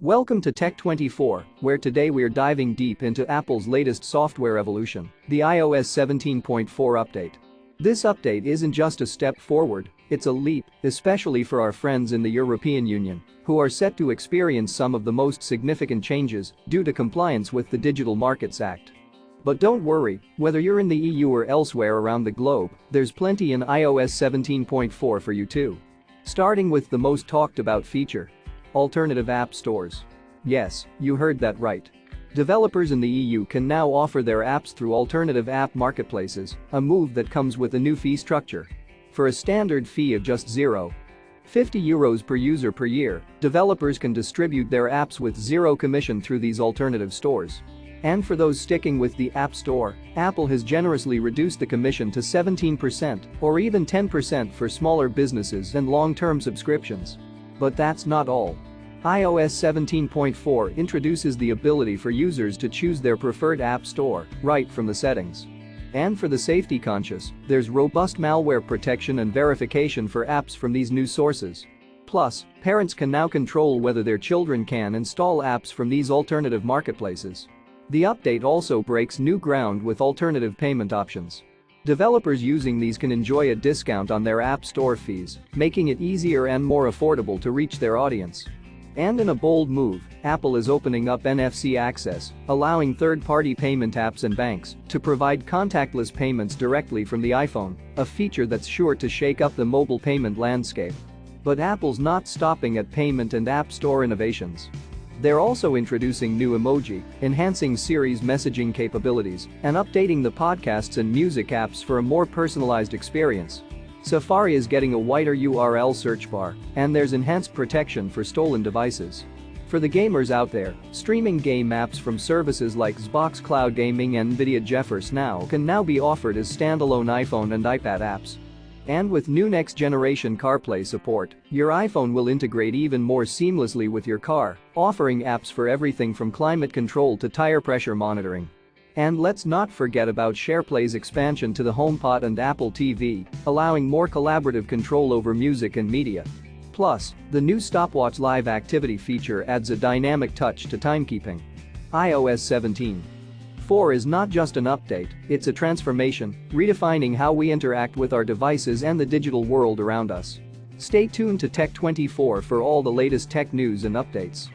Welcome to Tech24, where today we're diving deep into Apple's latest software evolution, the iOS 17.4 update. This update isn't just a step forward, it's a leap, especially for our friends in the European Union, who are set to experience some of the most significant changes due to compliance with the Digital Markets Act. But don't worry, whether you're in the EU or elsewhere around the globe, there's plenty in iOS 17.4 for you too. Starting with the most talked about feature. Alternative app stores. Yes, you heard that right. Developers in the EU can now offer their apps through alternative app marketplaces, a move that comes with a new fee structure. For a standard fee of just €0.50 per user per year, developers can distribute their apps with zero commission through these alternative stores. And for those sticking with the App Store, Apple has generously reduced the commission to 17% or even 10% for smaller businesses and long-term subscriptions. But that's not all. iOS 17.4 introduces the ability for users to choose their preferred app store right from the settings. And for the safety conscious, there's robust malware protection and verification for apps from these new sources. Plus, parents can now control whether their children can install apps from these alternative marketplaces. The update also breaks new ground with alternative payment options. Developers using these can enjoy a discount on their app store fees, making it easier and more affordable to reach their audience. And in a bold move, Apple is opening up NFC access, allowing third-party payment apps and banks to provide contactless payments directly from the iPhone, a feature that's sure to shake up the mobile payment landscape. But Apple's not stopping at payment and app store innovations. They're also introducing new emoji, enhancing Siri's messaging capabilities, and updating the podcasts and music apps for a more personalized experience. Safari is getting a wider URL search bar, and there's enhanced protection for stolen devices. For the gamers out there, streaming game apps from services like Xbox Cloud Gaming and Nvidia GeForce Now can now be offered as standalone iPhone and iPad apps. And with new next-generation CarPlay support, your iPhone will integrate even more seamlessly with your car, offering apps for everything from climate control to tire pressure monitoring. And let's not forget about SharePlay's expansion to the HomePod and Apple TV, allowing more collaborative control over music and media. Plus, the new Stopwatch Live Activity feature adds a dynamic touch to timekeeping. iOS 17.4 is not just an update, it's a transformation, redefining how we interact with our devices and the digital world around us. Stay tuned to Tech24 for all the latest tech news and updates.